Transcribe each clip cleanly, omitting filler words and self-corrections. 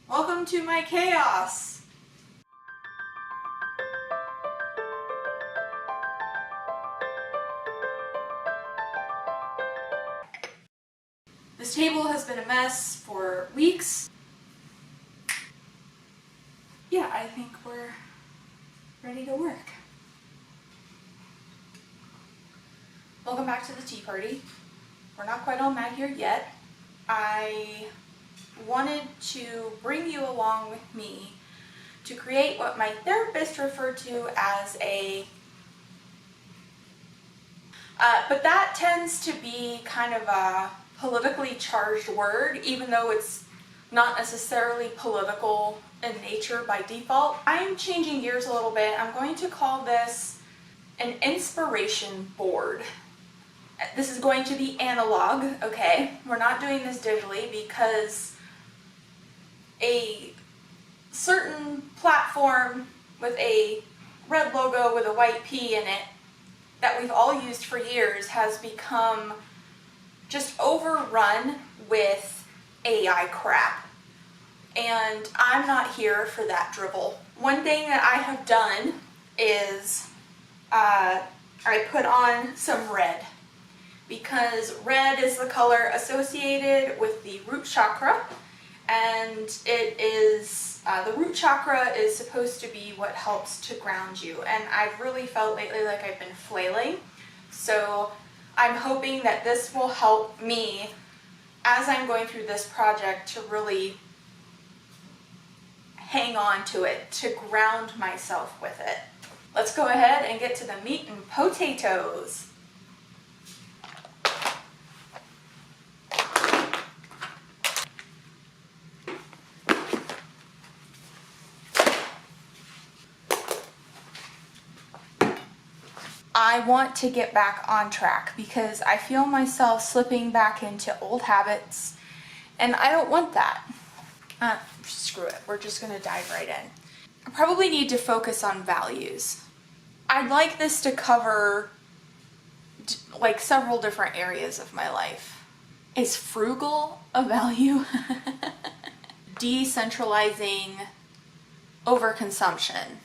Welcome to my chaos! This table has been a mess for weeks. Yeah, I think we're ready to work. Welcome back to the tea party. We're not quite all mad here yet. I wanted to bring you along with me to create what my therapist referred to as a but that tends to be kind of a politically charged word, even though it's not necessarily political in nature by default. I'm changing gears a little bit. I'm going to call this an inspiration board. This is going to be analog, okay? We're not doing this digitally because a certain platform with a red logo with a white P in it that we've all used for years has become just overrun with AI crap. And I'm not here for that drivel. One thing that I have done is I put on some red, because red is the color associated with the root chakra, and it is the root chakra is supposed to be what helps to ground you, and I've really felt lately like I've been flailing, so I'm hoping that this will help me as I'm going through this project to really hang on to it, to ground myself with it. Let's go ahead and get to the meat and potatoes. I want to get back on track because I feel myself slipping back into old habits, and I don't want that. Screw it, we're just gonna dive right in. I probably need to focus on values. I'd like this to cover like several different areas of my life. Is frugal a value? Decentralizing overconsumption.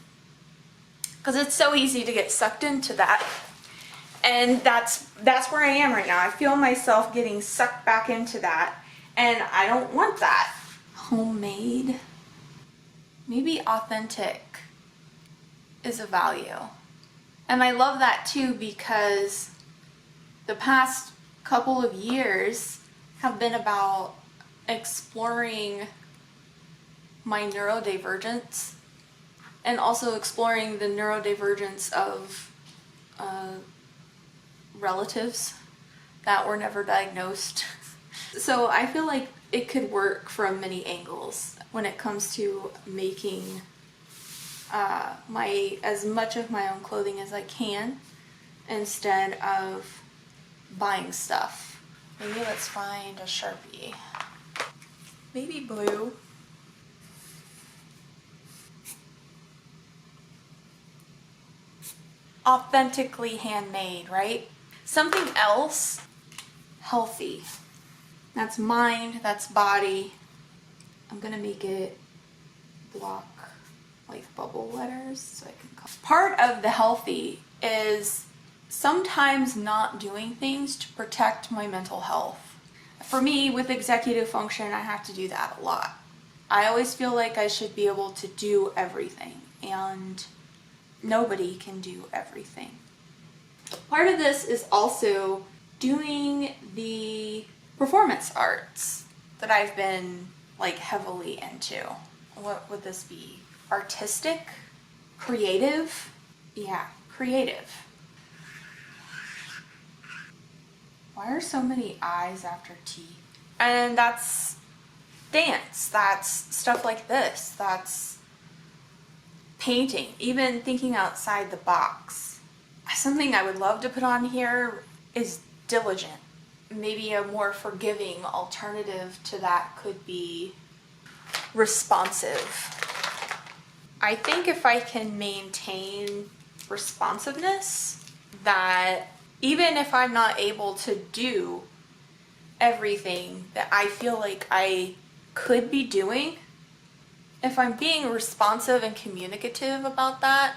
Because it's so easy to get sucked into that, and that's where I am right now. I feel myself getting sucked back into that, and I don't want that. Homemade, maybe authentic is a value, and I love that too because the past couple of years have been about exploring my neurodivergence, and also exploring the neurodivergence of relatives that were never diagnosed. So I feel like it could work from many angles when it comes to making as much of my own clothing as I can instead of buying stuff. Maybe let's find a Sharpie. Maybe blue. Authentically handmade, right? Something else, healthy. That's mind, that's body. I'm gonna make it block like bubble letters so I can call. Part of the healthy is sometimes not doing things to protect my mental health. For me, with executive function, I have to do that a lot. I always feel like I should be able to do everything, and nobody can do everything. Part of this is also doing the performance arts that I've been like heavily into. What would this be? Artistic? Creative? Yeah, creative. Why are so many I's after T? And that's dance, that's stuff like this, that's painting, even thinking outside the box. Something I would love to put on here is diligent. Maybe a more forgiving alternative to that could be responsive. I think if I can maintain responsiveness, that even if I'm not able to do everything that I feel like I could be doing, if I'm being responsive and communicative about that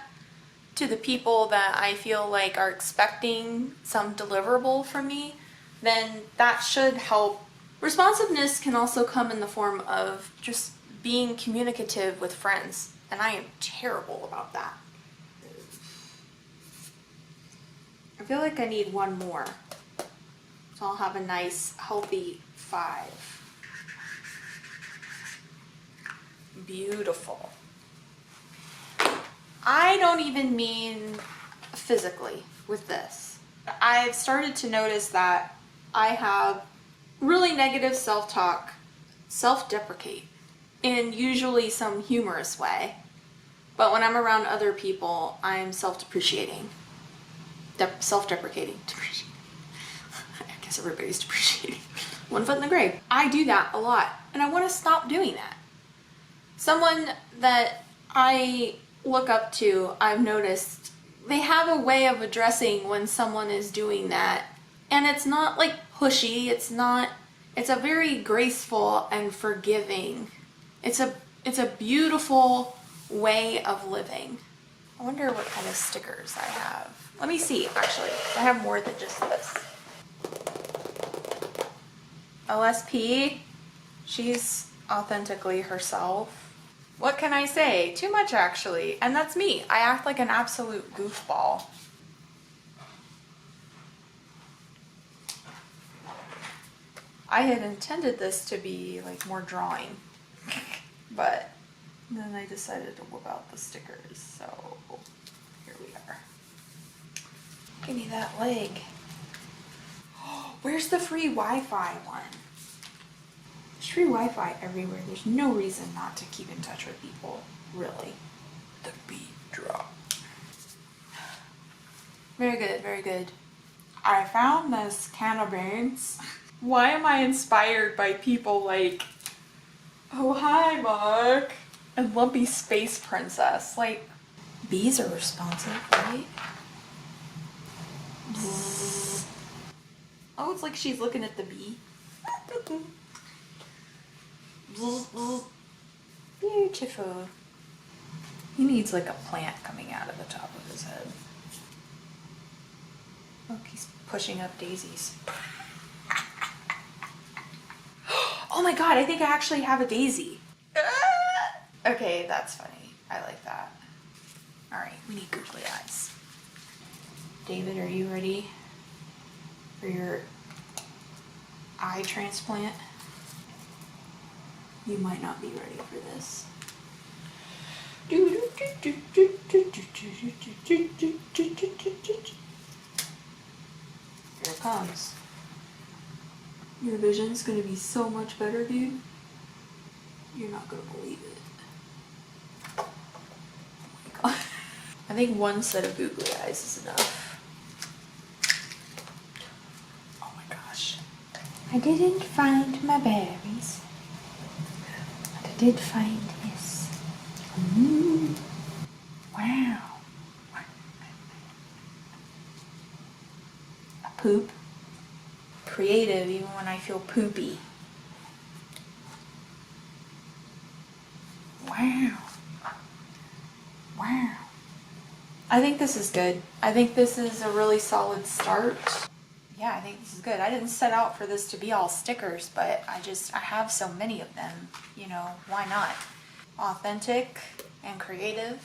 to the people that I feel like are expecting some deliverable from me, then that should help. Responsiveness can also come in the form of just being communicative with friends, and I am terrible about that. I feel like I need one more, so I'll have a nice healthy 5. Beautiful. I don't even mean physically with this. I've started to notice that I have really negative self-talk, self-deprecate, in usually some humorous way. But when I'm around other people, I'm self-depreciating. Self-deprecating. I guess everybody's depreciating. One foot in the grave. I do that a lot, and I want to stop doing that. Someone that I look up to, I've noticed, they have a way of addressing when someone is doing that. And it's not like pushy, it's a very graceful and forgiving. It's a beautiful way of living. I wonder what kind of stickers I have. Let me see, actually. I have more than just this. LSP, she's authentically herself. What can I say? Too much, actually. And that's me. I act like an absolute goofball. I had intended this to be like more drawing, but then I decided to whip out the stickers, so here we are. Give me that leg. Where's the free Wi-Fi one? There's free Wi-Fi everywhere. There's no reason not to keep in touch with people, really. The beat drop. Very good, very good. I found this can of beans. Why am I inspired by people like, oh hi Mark, and Lumpy Space Princess? Like, bees are responsive, right? Bzz. Oh, it's like she's looking at the bee. Bzz, bzz. Beautiful. He needs like a plant coming out of the top of his head. Look, he's pushing up daisies. Oh my god, I think I actually have a daisy. Okay, that's funny. I like that. Alright, we need googly eyes. David, are you ready for your eye transplant? You might not be ready for this. Here it comes. Your vision's gonna be so much better, dude. You're not gonna believe it. Oh my god. I think one set of googly eyes is enough. Oh my gosh. I didn't find my berries, but I did find this. Ooh. Wow. A poop. Creative even when I feel poopy. Wow. Wow. I think this is good. I think this is a really solid start. Yeah, I think this is good. I didn't set out for this to be all stickers, but I have so many of them. You know, why not? Authentic and creative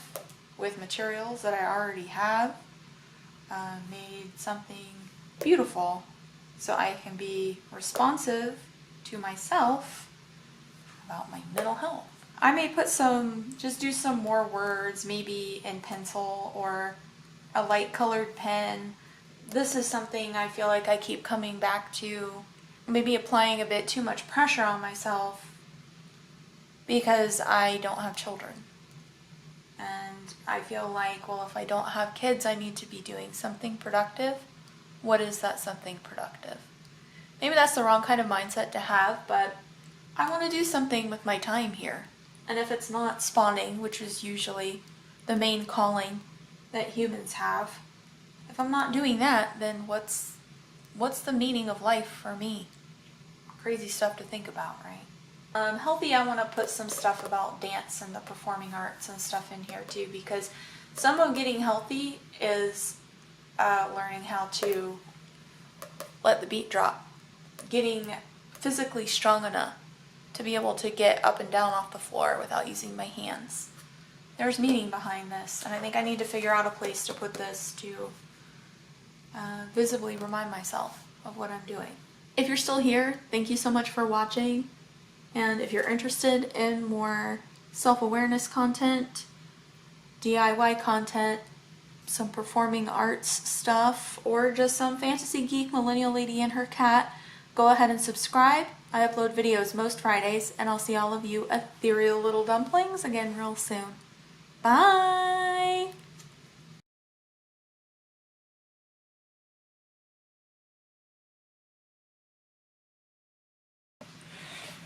with materials that I already have. Made something beautiful. So I can be responsive to myself about my mental health. I may put just do some more words, maybe in pencil or a light colored pen. This is something I feel like I keep coming back to, maybe applying a bit too much pressure on myself because I don't have children. And I feel like, well, if I don't have kids, I need to be doing something productive. What is that something productive? Maybe that's the wrong kind of mindset to have, but I want to do something with my time here. And if it's not spawning, which is usually the main calling that humans have, if I'm not doing that, then what's the meaning of life for me? Crazy stuff to think about, right? Healthy, I want to put some stuff about dance and the performing arts and stuff in here too, because some of getting healthy is learning how to let the beat drop, getting physically strong enough to be able to get up and down off the floor without using my hands. There's meaning behind this, and I think I need to figure out a place to put this to visibly remind myself of what I'm doing. If you're still here, thank you so much for watching, and if you're interested in more self-awareness content, DIY content, some performing arts stuff, or just some fantasy geek millennial lady and her cat, go ahead and subscribe. I upload videos most Fridays, and I'll see all of you ethereal little dumplings again real soon. Bye!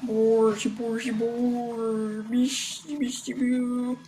Borsy, borsy, bor, misty, misty, boo.